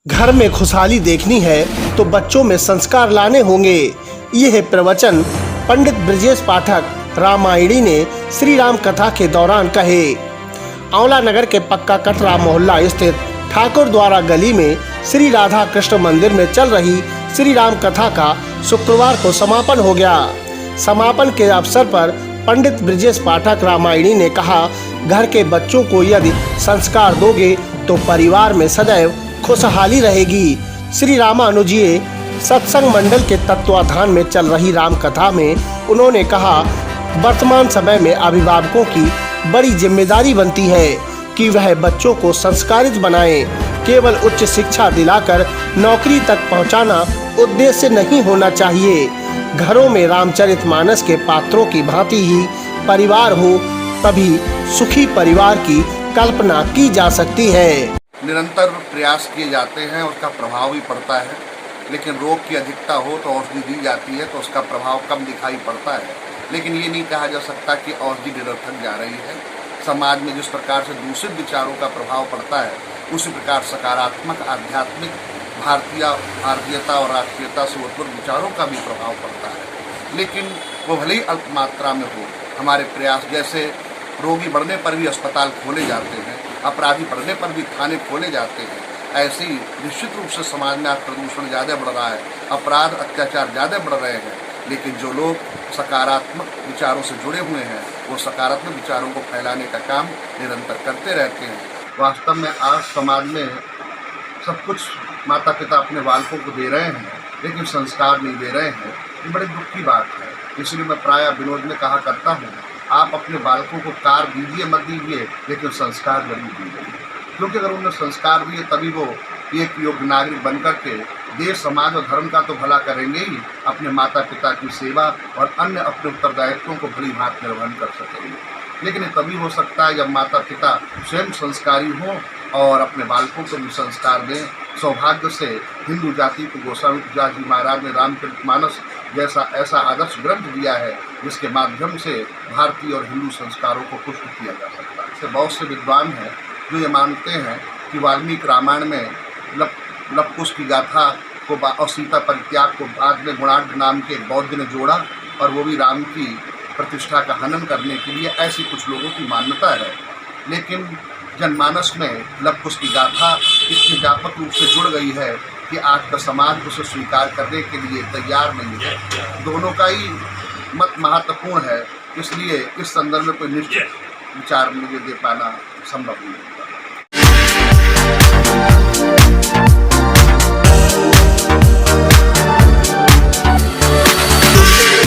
घर में खुशहाली देखनी है तो बच्चों में संस्कार लाने होंगे। यह प्रवचन पंडित ब्रजेश पाठक रामायणी ने श्री राम कथा के दौरान कहे। आंवला नगर के पक्का कटरा मोहल्ला स्थित ठाकुर द्वारा गली में श्री राधा कृष्ण मंदिर में चल रही श्री राम कथा का शुक्रवार को समापन हो गया। समापन के अवसर पर पंडित ब्रजेश पाठक रामायणी ने कहा, घर के बच्चों को यदि संस्कार दोगे तो परिवार में सदैव खुशहाली रहेगी। श्री रामानुजीय सत्संग मंडल के तत्वाधान में चल रही राम कथा में उन्होंने कहा, वर्तमान समय में अभिभावकों की बड़ी जिम्मेदारी बनती है कि वह बच्चों को संस्कारित बनाएं। केवल उच्च शिक्षा दिलाकर नौकरी तक पहुंचाना उद्देश्य नहीं होना चाहिए। घरों में रामचरितमानस के पात्रों की भांति ही परिवार हो, तभी सुखी परिवार की कल्पना की जा सकती है। निरंतर प्रयास किए जाते हैं, उसका प्रभाव भी पड़ता है, लेकिन रोग की अधिकता हो तो औषधि दी जाती है तो उसका प्रभाव कम दिखाई पड़ता है। लेकिन ये नहीं कहा जा सकता कि औषधि निरर्थक जा रही है। समाज में जिस प्रकार से दूषित विचारों का प्रभाव पड़ता है, उसी प्रकार सकारात्मक आध्यात्मिक भारतीयता और राष्ट्रीयता से उत्पन्न विचारों का भी प्रभाव पड़ता है। लेकिन वो भले ही अल्प मात्रा में हो, हमारे प्रयास जैसे रोगी बढ़ने पर भी अस्पताल खोले जाते हैं, अपराधी बढ़ने पर भी थाने खोले जाते हैं, ऐसे ही निश्चित रूप से समाज में आज प्रदूषण ज़्यादा बढ़ रहा है, अपराध अत्याचार ज़्यादा बढ़ रहे हैं। लेकिन जो लोग सकारात्मक विचारों से जुड़े हुए हैं, वो सकारात्मक विचारों को फैलाने का काम निरंतर करते रहते हैं। वास्तव में आज समाज में सब कुछ माता पिता अपने बालकों को दे रहे हैं, लेकिन संस्कार नहीं दे रहे हैं। ये बड़े दुख की बात है। इसलिए मैं प्रायः विनोद में कहा करता हूँ, आप अपने बालकों को कार दीजिए मत दीजिए, लेकिन संस्कार जरूर दीजिए। क्योंकि अगर उन्हें संस्कार दिए तभी वो एक योग्य नागरिक बनकर के देश समाज और धर्म का तो भला करेंगे ही, अपने माता पिता की सेवा और अन्य अपने उत्तरदायित्वों को भली भांति निर्वहन कर सकेंगे। लेकिन ये तभी हो सकता है जब माता पिता स्वयं संस्कारी हों और अपने बालकों को भी संस्कार दें। सौभाग्य से हिंदू जाति को गोस्वामी तुलसीदास जी महाराज ने रामचरितमानस जैसा ऐसा आदर्श ग्रंथ दिया है, जिसके माध्यम से भारतीय और हिंदू संस्कारों को पुष्ट किया जा सकता है। इससे बहुत से विद्वान हैं जो ये मानते हैं कि वाल्मीकि रामायण में लवकुश की गाथा को और सीता परित्याग को बाद में गुणाढ़ नाम के एक बौद्ध ने जोड़ा, और वो भी राम की प्रतिष्ठा का हनन करने के लिए। ऐसी कुछ लोगों की मान्यता है। लेकिन जनमानस में लवकुश की गाथा इतनी व्यापक रूप से जुड़ गई है कि आज का समाज उसे स्वीकार करने के लिए तैयार नहीं है। दोनों का ही मत महत्वपूर्ण है, इसलिए इस संदर्भ में कोई निश्चित विचार मुझे दे पाना संभव नहीं है।